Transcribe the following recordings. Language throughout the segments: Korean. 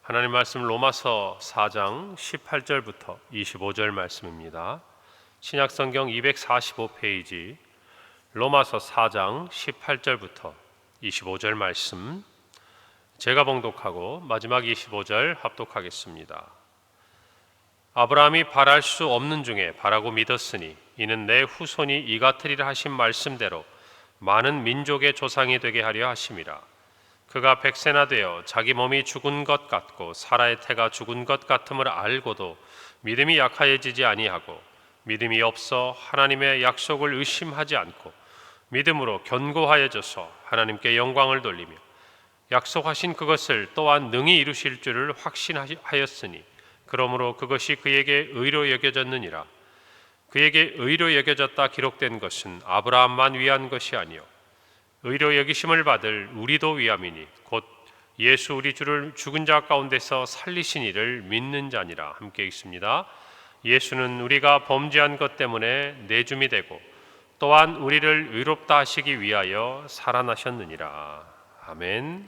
하나님 말씀 로마서 4장 18절부터 25절 말씀입니다. 신약성경 245페이지 로마서 4장 18절부터 25절 말씀, 제가 봉독하고 마지막 25절 합독하겠습니다. 아브라함이 바랄 수 없는 중에 바라고 믿었으니 이는 내 후손이 이 같으리라 하신 말씀대로 많은 민족의 조상이 되게 하려 하심이라. 그가 백세나 되어 자기 몸이 죽은 것 같고 사라의 태가 죽은 것 같음을 알고도 믿음이 약하여지지 아니하고 믿음이 없어 하나님의 약속을 의심하지 않고 믿음으로 견고하여져서 하나님께 영광을 돌리며 약속하신 그것을 또한 능히 이루실 줄을 확신하였으니 그러므로 그것이 그에게 의로 여겨졌느니라. 그에게 의로 여겨졌다 기록된 것은 아브라함만 위한 것이 아니요 의로 여기심을 받을 우리도 위함이니 곧 예수 우리 주를 죽은 자 가운데서 살리신 이를 믿는 자니라. 함께 읽습니다. 예수는 우리가 범죄한 것 때문에 내줌이 되고 또한 우리를 의롭다 하시기 위하여 살아나셨느니라. 아멘.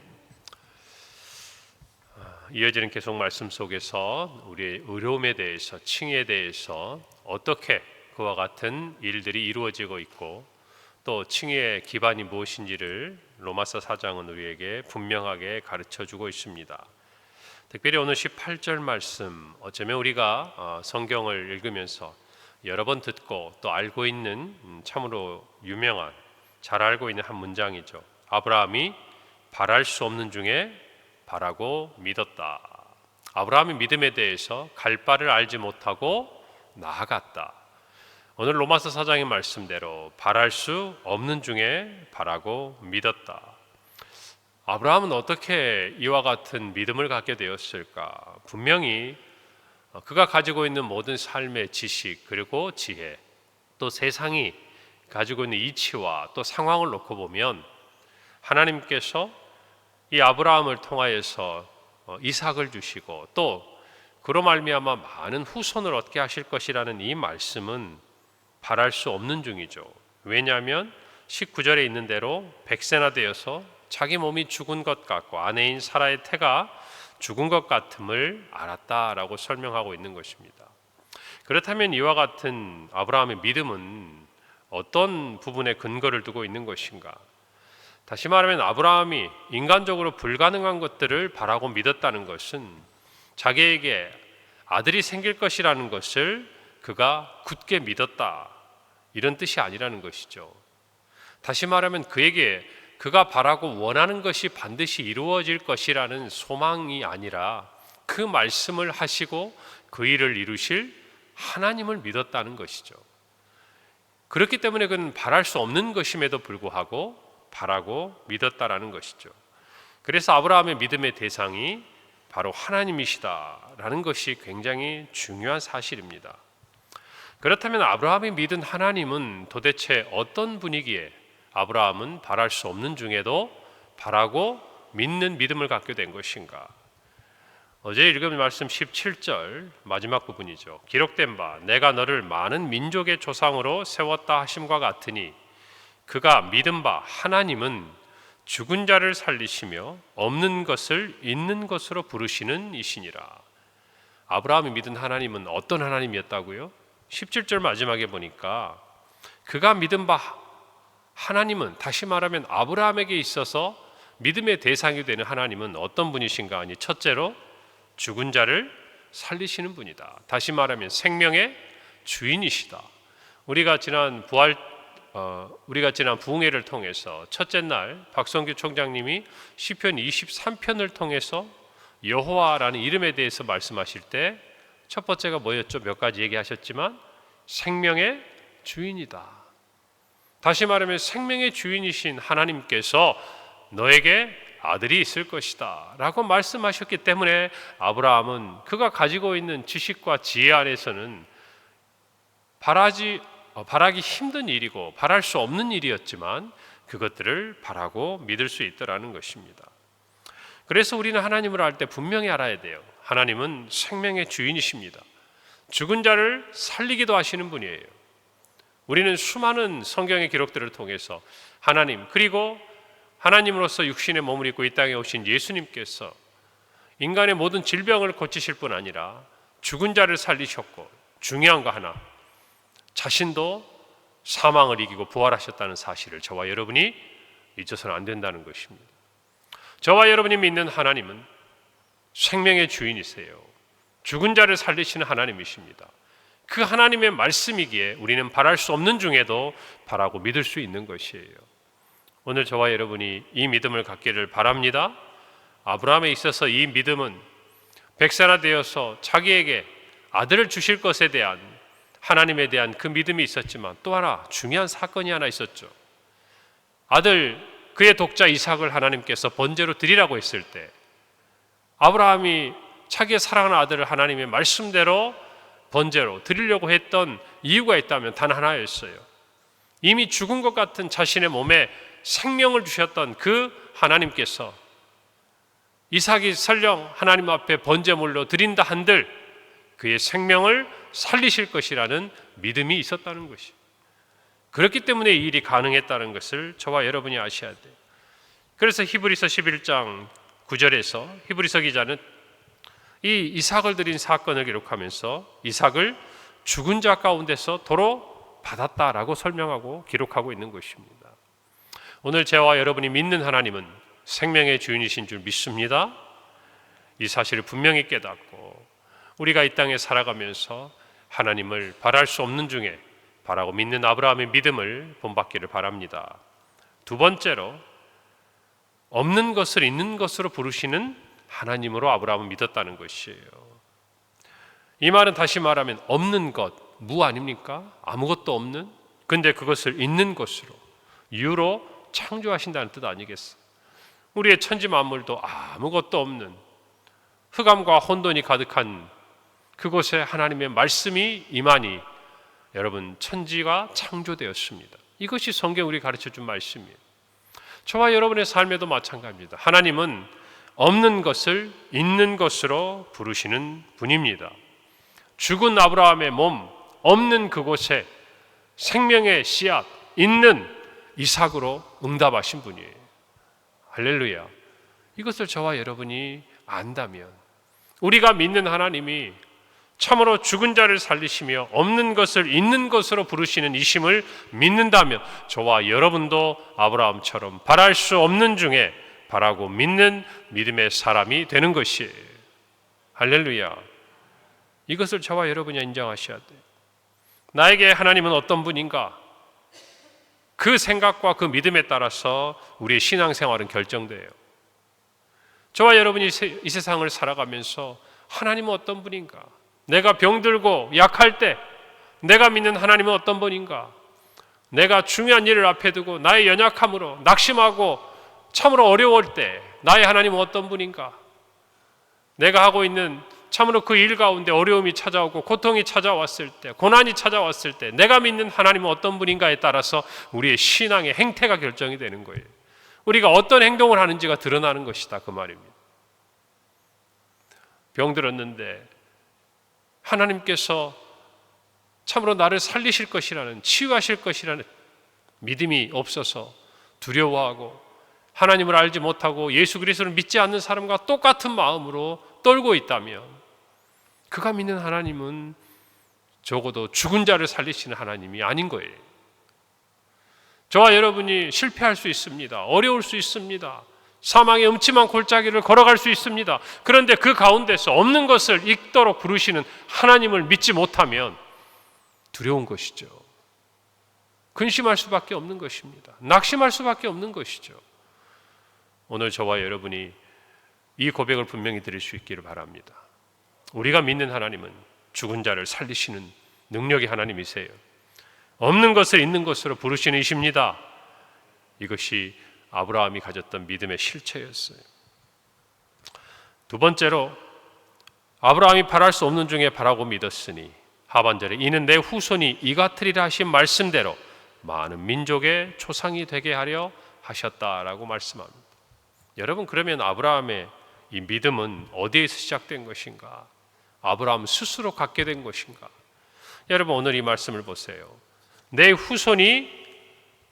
이어지는 계속 말씀 속에서 우리의 의로움에 대해서, 칭의에 대해서 어떻게 그와 같은 일들이 이루어지고 있고 또 칭의의 기반이 무엇인지를 로마서 4장은 우리에게 분명하게 가르쳐주고 있습니다. 특별히 오늘 18절 말씀, 어쩌면 우리가 성경을 읽으면서 여러 번 듣고 또 알고 있는 참으로 유명한, 잘 알고 있는 한 문장이죠. 아브라함이 바랄 수 없는 중에 바라고 믿었다. 아브라함이 믿음에 대해서 갈 바를 알지 못하고 나아갔다. 오늘 로마서 4장의 말씀대로 바랄 수 없는 중에 바라고 믿었다. 아브라함은 어떻게 이와 같은 믿음을 갖게 되었을까? 분명히 그가 가지고 있는 모든 삶의 지식 그리고 지혜, 또 세상이 가지고 있는 이치와 또 상황을 놓고 보면 하나님께서 이 아브라함을 통하여서 이삭을 주시고 또 그로 말미암아 많은 후손을 얻게 하실 것이라는 이 말씀은 바랄 수 없는 중이죠. 왜냐하면 19절에 있는 대로 백세나 되어서 자기 몸이 죽은 것 같고 아내인 사라의 태가 죽은 것 같음을 알았다라고 설명하고 있는 것입니다. 그렇다면 이와 같은 아브라함의 믿음은 어떤 부분에 근거를 두고 있는 것인가? 다시 말하면 아브라함이 인간적으로 불가능한 것들을 바라고 믿었다는 것은 자기에게 아들이 생길 것이라는 것을 그가 굳게 믿었다, 이런 뜻이 아니라는 것이죠. 다시 말하면 그에게 그가 바라고 원하는 것이 반드시 이루어질 것이라는 소망이 아니라 그 말씀을 하시고 그 일을 이루실 하나님을 믿었다는 것이죠. 그렇기 때문에 그는 바랄 수 없는 것임에도 불구하고 바라고 믿었다라는 것이죠. 그래서 아브라함의 믿음의 대상이 바로 하나님이시다라는 것이 굉장히 중요한 사실입니다. 그렇다면 아브라함이 믿은 하나님은 도대체 어떤 분이기에 아브라함은 바랄 수 없는 중에도 바라고 믿는 믿음을 갖게 된 것인가? 어제 읽은 말씀 17절 마지막 부분이죠. 기록된 바 내가 너를 많은 민족의 조상으로 세웠다 하심과 같으니 그가 믿은 바 하나님은 죽은 자를 살리시며 없는 것을 있는 것으로 부르시는 이시니라. 아브라함이 믿은 하나님은 어떤 하나님이었다고요? 17절 마지막에 보니까 그가 믿은 바 하나님은, 다시 말하면 아브라함에게 있어서 믿음의 대상이 되는 하나님은 어떤 분이신가 하니 첫째로 죽은 자를 살리시는 분이다. 다시 말하면 생명의 주인이시다. 우리가 지난 부흥회를 통해서 첫째 날 박성규 총장님이 시편 23편을 통해서 여호와라는 이름에 대해서 말씀하실 때 첫 번째가 뭐였죠? 몇 가지 얘기하셨지만 생명의 주인이다. 다시 말하면 생명의 주인이신 하나님께서 너에게 아들이 있을 것이다 라고 말씀하셨기 때문에 아브라함은 그가 가지고 있는 지식과 지혜 안에서는 바라기 힘든 일이고 바랄 수 없는 일이었지만 그것들을 바라고 믿을 수 있더라는 것입니다. 그래서 우리는 하나님을 알 때 분명히 알아야 돼요. 하나님은 생명의 주인이십니다. 죽은 자를 살리기도 하시는 분이에요. 우리는 수많은 성경의 기록들을 통해서 하나님, 그리고 하나님으로서 육신의 몸을 입고 이 땅에 오신 예수님께서 인간의 모든 질병을 고치실 뿐 아니라 죽은 자를 살리셨고, 중요한 거 하나, 자신도 사망을 이기고 부활하셨다는 사실을 저와 여러분이 잊어서는 안 된다는 것입니다. 저와 여러분이 믿는 하나님은 생명의 주인이세요. 죽은 자를 살리시는 하나님이십니다. 그 하나님의 말씀이기에 우리는 바랄 수 없는 중에도 바라고 믿을 수 있는 것이에요. 오늘 저와 여러분이 이 믿음을 갖기를 바랍니다. 아브라함에 있어서 이 믿음은 백세나 되어서 자기에게 아들을 주실 것에 대한 하나님에 대한 그 믿음이 있었지만 또 하나 중요한 사건이 하나 있었죠. 아들, 그의 독자 이삭을 하나님께서 번제로 드리라고 했을 때 아브라함이 자기의 사랑하는 아들을 하나님의 말씀대로 번제로 드리려고 했던 이유가 있다면 단 하나였어요. 이미 죽은 것 같은 자신의 몸에 생명을 주셨던 그 하나님께서 이삭이 설령 하나님 앞에 번제물로 드린다 한들 그의 생명을 살리실 것이라는 믿음이 있었다는 것이. 그렇기 때문에 이 일이 가능했다는 것을 저와 여러분이 아셔야 돼요. 그래서 히브리서 11장 9절에서 히브리서 기자는 이 이삭을 드린 사건을 기록하면서 이삭을 죽은 자 가운데서 도로 받았다라고 설명하고 기록하고 있는 것입니다. 오늘 저와 여러분이 믿는 하나님은 생명의 주인이신 줄 믿습니다. 이 사실을 분명히 깨닫고 우리가 이 땅에 살아가면서 하나님을 바랄 수 없는 중에 바라고 믿는 아브라함의 믿음을 본받기를 바랍니다. 두 번째로 없는 것을 있는 것으로 부르시는 하나님으로 아브라함은 믿었다는 것이에요. 이 말은 다시 말하면 없는 것, 무 아닙니까? 아무것도 없는? 근데 그것을 있는 것으로, 유로 창조하신다는 뜻 아니겠어요? 우리의 천지 만물도 아무것도 없는 흑암과 혼돈이 가득한 그곳에 하나님의 말씀이 임하니 여러분 천지가 창조되었습니다. 이것이 성경 우리 가르쳐준 말씀이에요. 저와 여러분의 삶에도 마찬가지입니다. 하나님은 없는 것을 있는 것으로 부르시는 분입니다. 죽은 아브라함의 몸, 없는 그곳에 생명의 씨앗, 있는 이삭으로 응답하신 분이에요. 할렐루야. 이것을 저와 여러분이 안다면 우리가 믿는 하나님이 참으로 죽은 자를 살리시며 없는 것을 있는 것으로 부르시는 이심을 믿는다면 저와 여러분도 아브라함처럼 바랄 수 없는 중에 바라고 믿는 믿음의 사람이 되는 것이에요. 할렐루야. 이것을 저와 여러분이 인정하셔야 돼요. 나에게 하나님은 어떤 분인가? 그 생각과 그 믿음에 따라서 우리의 신앙생활은 결정돼요. 저와 여러분이 이 세상을 살아가면서 하나님은 어떤 분인가? 내가 병들고 약할 때 내가 믿는 하나님은 어떤 분인가? 내가 중요한 일을 앞에 두고 나의 연약함으로 낙심하고 참으로 어려울 때 나의 하나님은 어떤 분인가? 내가 하고 있는 참으로 그 일 가운데 어려움이 찾아오고 고통이 찾아왔을 때, 고난이 찾아왔을 때 내가 믿는 하나님은 어떤 분인가에 따라서 우리의 신앙의 행태가 결정이 되는 거예요. 우리가 어떤 행동을 하는지가 드러나는 것이다, 그 말입니다. 병들었는데 하나님께서 참으로 나를 살리실 것이라는, 치유하실 것이라는 믿음이 없어서 두려워하고 하나님을 알지 못하고 예수 그리스도를 믿지 않는 사람과 똑같은 마음으로 떨고 있다면 그가 믿는 하나님은 적어도 죽은 자를 살리시는 하나님이 아닌 거예요. 저와 여러분이 실패할 수 있습니다. 어려울 수 있습니다. 사망의 음침한 골짜기를 걸어갈 수 있습니다. 그런데 그 가운데서 없는 것을 있도록 부르시는 하나님을 믿지 못하면 두려운 것이죠. 근심할 수밖에 없는 것입니다. 낙심할 수밖에 없는 것이죠. 오늘 저와 여러분이 이 고백을 분명히 드릴 수 있기를 바랍니다. 우리가 믿는 하나님은 죽은 자를 살리시는 능력의 하나님이세요. 없는 것을 있는 것으로 부르시는 이십니다. 이것이 아브라함이 가졌던 믿음의 실체였어요. 두 번째로 아브라함이 바랄 수 없는 중에 바라고 믿었으니 하반절에 이는 내 후손이 이 같으리라 하신 말씀대로 많은 민족의 초상이 되게 하려 하셨다라고 말씀합니다. 여러분, 그러면 아브라함의 이 믿음은 어디에서 시작된 것인가? 아브라함 스스로 갖게 된 것인가? 여러분, 오늘 이 말씀을 보세요. 내 후손이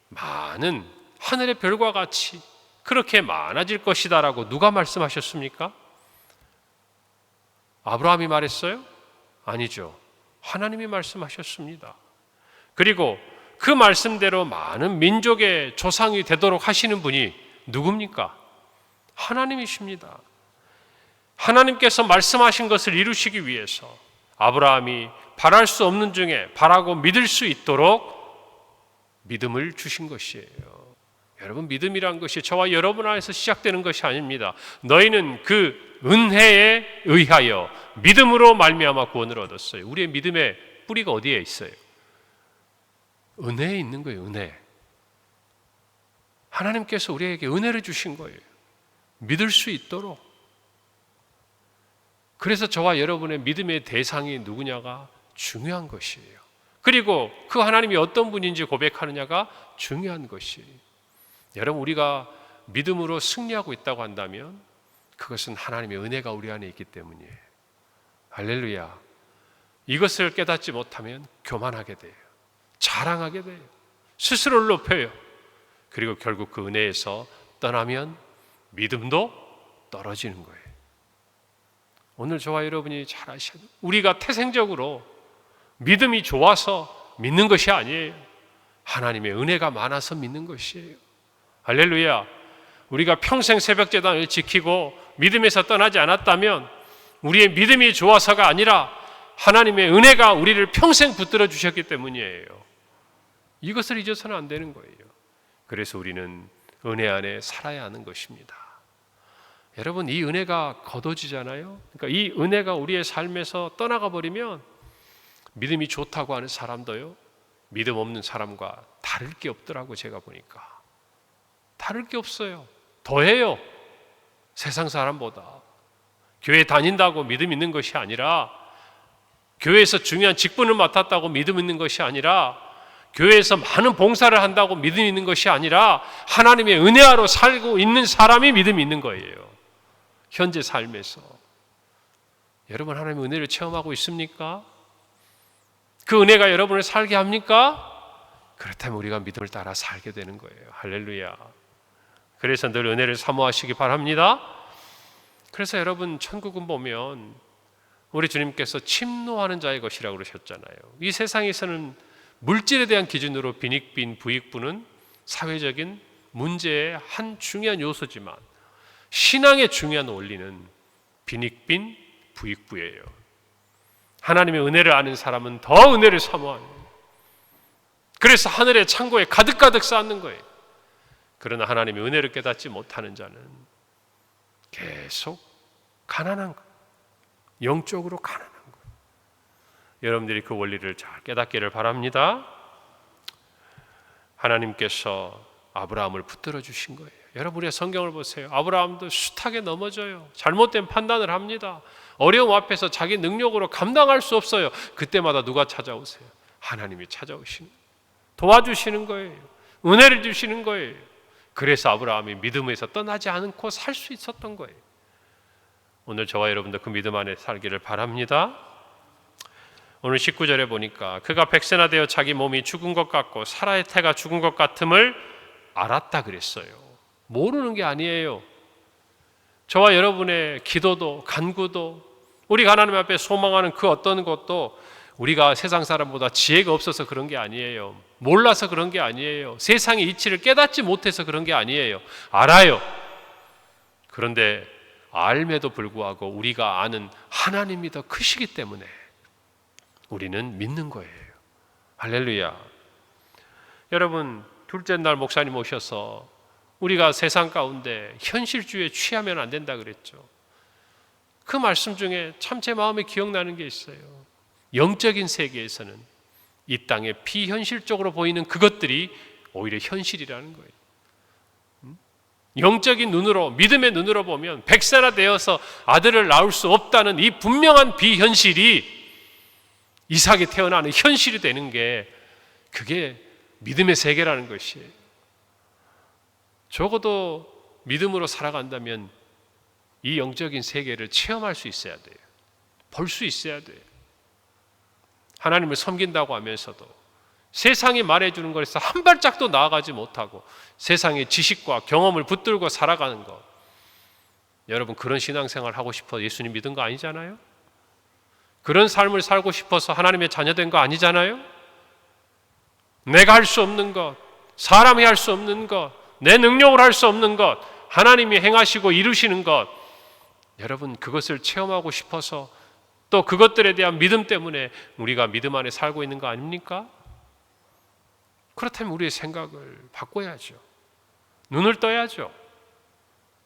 많은 하늘의 별과 같이 그렇게 많아질 것이다라고 누가 말씀하셨습니까? 아브라함이 말했어요? 아니죠. 하나님이 말씀하셨습니다. 그리고 그 말씀대로 많은 민족의 조상이 되도록 하시는 분이 누굽니까? 하나님이십니다. 하나님께서 말씀하신 것을 이루시기 위해서 아브라함이 바랄 수 없는 중에 바라고 믿을 수 있도록 믿음을 주신 것이에요. 여러분, 믿음이란 것이 저와 여러분 안에서 시작되는 것이 아닙니다. 너희는 그 은혜에 의하여 믿음으로 말미암아 구원을 얻었어요. 우리의 믿음의 뿌리가 어디에 있어요? 은혜에 있는 거예요. 은혜. 하나님께서 우리에게 은혜를 주신 거예요. 믿을 수 있도록. 그래서 저와 여러분의 믿음의 대상이 누구냐가 중요한 것이에요. 그리고 그 하나님이 어떤 분인지 고백하느냐가 중요한 것이에요. 여러분, 우리가 믿음으로 승리하고 있다고 한다면 그것은 하나님의 은혜가 우리 안에 있기 때문이에요. 할렐루야. 이것을 깨닫지 못하면 교만하게 돼요. 자랑하게 돼요. 스스로를 높여요. 그리고 결국 그 은혜에서 떠나면 믿음도 떨어지는 거예요. 오늘 저와 여러분이 잘 아셔야 돼요. 우리가 태생적으로 믿음이 좋아서 믿는 것이 아니에요. 하나님의 은혜가 많아서 믿는 것이에요. 할렐루야. 우리가 평생 새벽제단을 지키고 믿음에서 떠나지 않았다면 우리의 믿음이 좋아서가 아니라 하나님의 은혜가 우리를 평생 붙들어 주셨기 때문이에요. 이것을 잊어서는 안 되는 거예요. 그래서 우리는 은혜 안에 살아야 하는 것입니다. 여러분, 이 은혜가 거둬지잖아요. 그러니까 이 은혜가 우리의 삶에서 떠나가 버리면 믿음이 좋다고 하는 사람도요, 믿음 없는 사람과 다를 게 없더라고. 제가 보니까 다를 게 없어요. 더해요. 세상 사람보다. 교회 다닌다고 믿음 있는 것이 아니라, 교회에서 중요한 직분을 맡았다고 믿음 있는 것이 아니라, 교회에서 많은 봉사를 한다고 믿음 있는 것이 아니라 하나님의 은혜로 살고 있는 사람이 믿음이 있는 거예요. 현재 삶에서. 여러분, 하나님의 은혜를 체험하고 있습니까? 그 은혜가 여러분을 살게 합니까? 그렇다면 우리가 믿음을 따라 살게 되는 거예요. 할렐루야. 그래서 늘 은혜를 사모하시기 바랍니다. 그래서 여러분, 천국은 보면 우리 주님께서 침노하는 자의 것이라고 그러셨잖아요. 이 세상에서는 물질에 대한 기준으로 빈익빈, 부익부는 사회적인 문제의 한 중요한 요소지만 신앙의 중요한 원리는 빈익빈, 부익부예요. 하나님의 은혜를 아는 사람은 더 은혜를 사모하는, 그래서 하늘의 창고에 가득가득 쌓는 거예요. 그러나 하나님의 은혜를 깨닫지 못하는 자는 계속 가난한 거예요. 영적으로 가난한 거예요. 여러분들이 그 원리를 잘 깨닫기를 바랍니다. 하나님께서 아브라함을 붙들어 주신 거예요. 여러분, 우리의 성경을 보세요. 아브라함도 숱하게 넘어져요. 잘못된 판단을 합니다. 어려움 앞에서 자기 능력으로 감당할 수 없어요. 그때마다 누가 찾아오세요? 하나님이 찾아오시는, 도와주시는 거예요. 은혜를 주시는 거예요. 그래서 아브라함이 믿음에서 떠나지 않고 살 수 있었던 거예요. 오늘 저와 여러분도 그 믿음 안에 살기를 바랍니다. 오늘 19절에 보니까 그가 백세나 되어 자기 몸이 죽은 것 같고 사라의 태가 죽은 것 같음을 알았다 그랬어요. 모르는 게 아니에요. 저와 여러분의 기도도 간구도 우리가 하나님 앞에 소망하는 그 어떤 것도 우리가 세상 사람보다 지혜가 없어서 그런 게 아니에요. 몰라서 그런 게 아니에요. 세상의 이치를 깨닫지 못해서 그런 게 아니에요. 알아요. 그런데 알매도 불구하고 우리가 아는 하나님이 더 크시기 때문에 우리는 믿는 거예요. 할렐루야. 여러분, 둘째 날 목사님 오셔서 우리가 세상 가운데 현실주의에 취하면 안 된다 그랬죠. 그 말씀 중에 참 제 마음에 기억나는 게 있어요. 영적인 세계에서는 이 땅에 비현실적으로 보이는 그것들이 오히려 현실이라는 거예요. 영적인 눈으로, 믿음의 눈으로 보면 백세나 되어서 아들을 낳을 수 없다는 이 분명한 비현실이 이삭이 태어나는 현실이 되는 게, 그게 믿음의 세계라는 것이에요. 적어도 믿음으로 살아간다면 이 영적인 세계를 체험할 수 있어야 돼요. 볼 수 있어야 돼요. 하나님을 섬긴다고 하면서도 세상이 말해주는 것에서 한 발짝도 나아가지 못하고 세상의 지식과 경험을 붙들고 살아가는 것, 여러분, 그런 신앙생활 하고 싶어 예수님 믿은 거 아니잖아요? 그런 삶을 살고 싶어서 하나님의 자녀된 거 아니잖아요? 내가 할 수 없는 것, 사람이 할 수 없는 것, 내 능력으로 할 수 없는 것, 하나님이 행하시고 이루시는 것, 여러분 그것을 체험하고 싶어서 또 그것들에 대한 믿음 때문에 우리가 믿음 안에 살고 있는 거 아닙니까? 그렇다면 우리의 생각을 바꿔야죠. 눈을 떠야죠.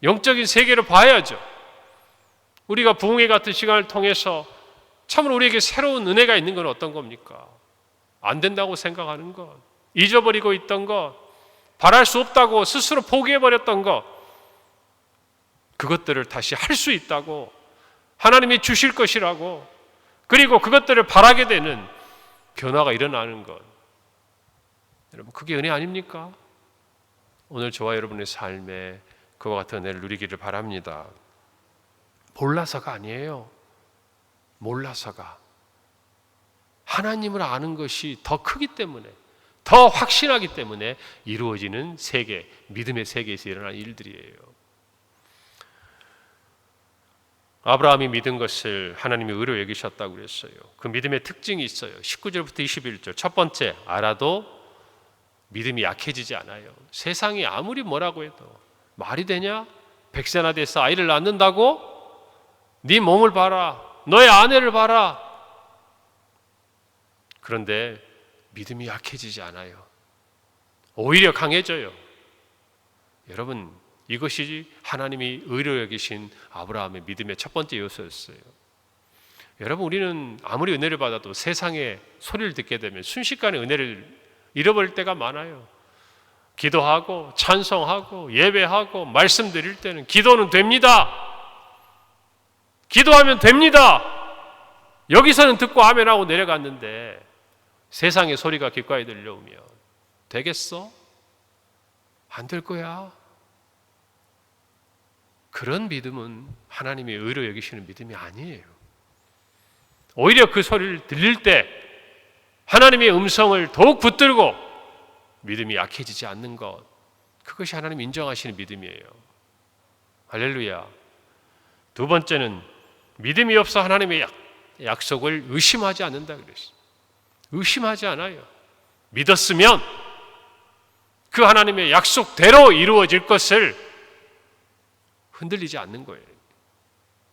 영적인 세계를 봐야죠. 우리가 부흥회 같은 시간을 통해서 참으로 우리에게 새로운 은혜가 있는 건 어떤 겁니까? 안 된다고 생각하는 것, 잊어버리고 있던 것, 바랄 수 없다고 스스로 포기해버렸던 것, 그것들을 다시 할 수 있다고, 하나님이 주실 것이라고, 그리고 그것들을 바라게 되는 변화가 일어나는 것, 여러분 그게 은혜 아닙니까? 오늘 저와 여러분의 삶에 그와 같은 은혜를 누리기를 바랍니다. 몰라서가 아니에요. 몰라서가. 하나님을 아는 것이 더 크기 때문에, 더 확신하기 때문에 이루어지는 세계, 믿음의 세계에서 일어난 일들이에요. 아브라함이 믿은 것을 하나님이 의로 여기셨다고 그랬어요. 그 믿음의 특징이 있어요. 19절부터 21절. 첫 번째, 알아도 믿음이 약해지지 않아요. 세상이 아무리 뭐라고 해도 말이 되냐? 백세나 돼서 아이를 낳는다고? 네 몸을 봐라. 너의 아내를 봐라. 그런데 믿음이 약해지지 않아요. 오히려 강해져요. 여러분, 이것이 하나님이 의로 여기신 아브라함의 믿음의 첫 번째 요소였어요. 여러분, 우리는 아무리 은혜를 받아도 세상의 소리를 듣게 되면 순식간에 은혜를 잃어버릴 때가 많아요. 기도하고 찬송하고 예배하고 말씀드릴 때는 기도는 됩니다. 기도하면 됩니다. 여기서는 듣고 아멘하고 내려갔는데 세상의 소리가 귓가에 들려오면 되겠어? 안 될 거야. 그런 믿음은 하나님의 의로 여기시는 믿음이 아니에요. 오히려 그 소리를 들릴 때 하나님의 음성을 더욱 붙들고 믿음이 약해지지 않는 것, 그것이 하나님 인정하시는 믿음이에요. 할렐루야. 두 번째는 믿음이 없어 하나님의 약속을 의심하지 않는다 그랬어요. 의심하지 않아요. 믿었으면 그 하나님의 약속대로 이루어질 것을 흔들리지 않는 거예요.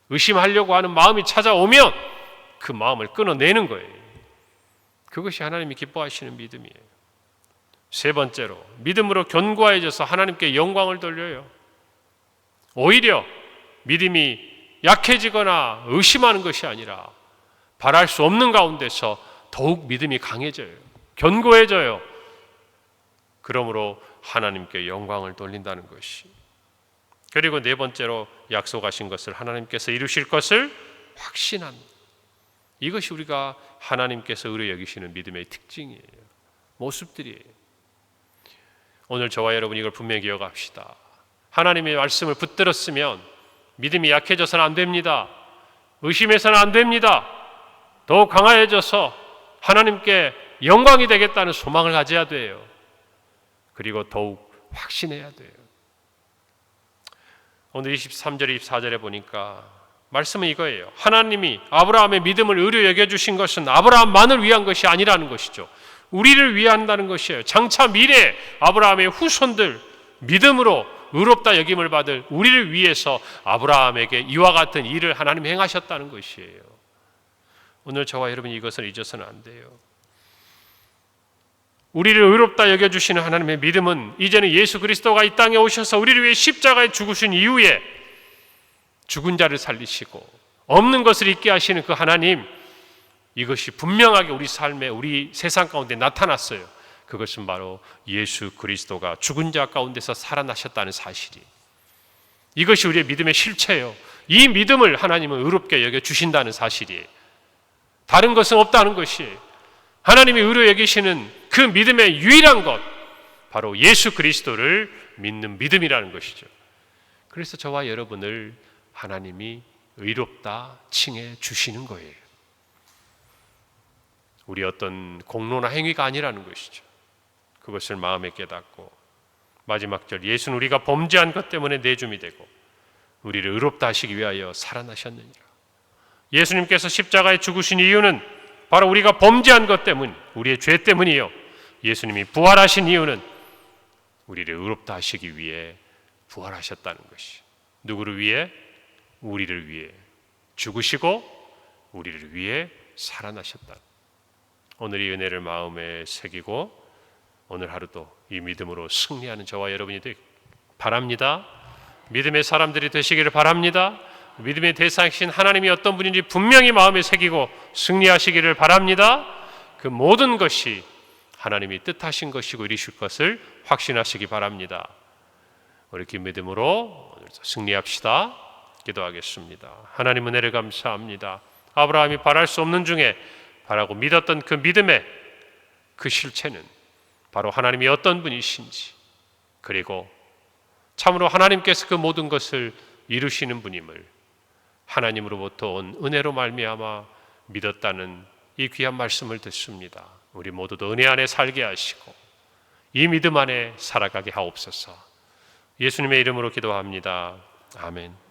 의심하려고 하는 마음이 찾아오면 그 마음을 끊어내는 거예요. 그것이 하나님이 기뻐하시는 믿음이에요. 세 번째로, 믿음으로 견고해져서 하나님께 영광을 돌려요. 오히려 믿음이 약해지거나 의심하는 것이 아니라 바랄 수 없는 가운데서 더욱 믿음이 강해져요. 견고해져요. 그러므로 하나님께 영광을 돌린다는 것이. 그리고 네 번째로, 약속하신 것을 하나님께서 이루실 것을 확신합니다. 이것이 우리가 하나님께서 의로 여기시는 믿음의 특징이에요. 모습들이에요. 오늘 저와 여러분 이걸 분명히 기억합시다. 하나님의 말씀을 붙들었으면 믿음이 약해져서는 안 됩니다. 의심해서는 안 됩니다. 더욱 강해져서 하나님께 영광이 되겠다는 소망을 가져야 돼요. 그리고 더욱 확신해야 돼요. 오늘 23절, 24절에 보니까 말씀은 이거예요. 하나님이 아브라함의 믿음을 의로 여겨주신 것은 아브라함만을 위한 것이 아니라는 것이죠. 우리를 위한다는 것이에요. 장차 미래 아브라함의 후손들 믿음으로 의롭다 여김을 받을 우리를 위해서 아브라함에게 이와 같은 일을 하나님이 행하셨다는 것이에요. 오늘 저와 여러분이 이것을 잊어서는 안 돼요. 우리를 의롭다 여겨주시는 하나님의 믿음은 이제는 예수 그리스도가 이 땅에 오셔서 우리를 위해 십자가에 죽으신 이후에 죽은 자를 살리시고 없는 것을 있게 하시는 그 하나님, 이것이 분명하게 우리 삶에, 우리 세상 가운데 나타났어요. 그것은 바로 예수 그리스도가 죽은 자 가운데서 살아나셨다는 사실이, 이것이 우리의 믿음의 실체예요. 이 믿음을 하나님은 의롭게 여겨주신다는 사실이에요. 다른 것은 없다는 것이에요. 하나님이 의로 여기시는 그 믿음의 유일한 것, 바로 예수 그리스도를 믿는 믿음이라는 것이죠. 그래서 저와 여러분을 하나님이 의롭다 칭해 주시는 거예요. 우리 어떤 공로나 행위가 아니라는 것이죠. 그것을 마음에 깨닫고 마지막 절, 예수는 우리가 범죄한 것 때문에 내줌이 되고 우리를 의롭다 하시기 위하여 살아나셨느니라. 예수님께서 십자가에 죽으신 이유는 바로 우리가 범죄한 것 때문, 우리의 죄 때문이요. 예수님이 부활하신 이유는 우리를 의롭다 하시기 위해 부활하셨다는 것이. 누구를 위해? 우리를 위해 죽으시고 우리를 위해 살아나셨다. 오늘 이 은혜를 마음에 새기고 오늘 하루도 이 믿음으로 승리하는 저와 여러분이 되길 바랍니다. 믿음의 사람들이 되시기를 바랍니다. 믿음의 대상이신 하나님이 어떤 분인지 분명히 마음에 새기고 승리하시기를 바랍니다. 그 모든 것이 하나님이 뜻하신 것이고 이루실 것을 확신하시기 바랍니다. 우리 긴 믿음으로 오늘도 승리합시다. 기도하겠습니다. 하나님 은혜를 감사합니다. 아브라함이 바랄 수 없는 중에 바라고 믿었던 그 믿음의 그 실체는 바로 하나님이 어떤 분이신지, 그리고 참으로 하나님께서 그 모든 것을 이루시는 분임을 하나님으로부터 온 은혜로 말미암아 믿었다는 이 귀한 말씀을 듣습니다. 우리 모두도 은혜 안에 살게 하시고 이 믿음 안에 살아가게 하옵소서. 예수님의 이름으로 기도합니다. 아멘.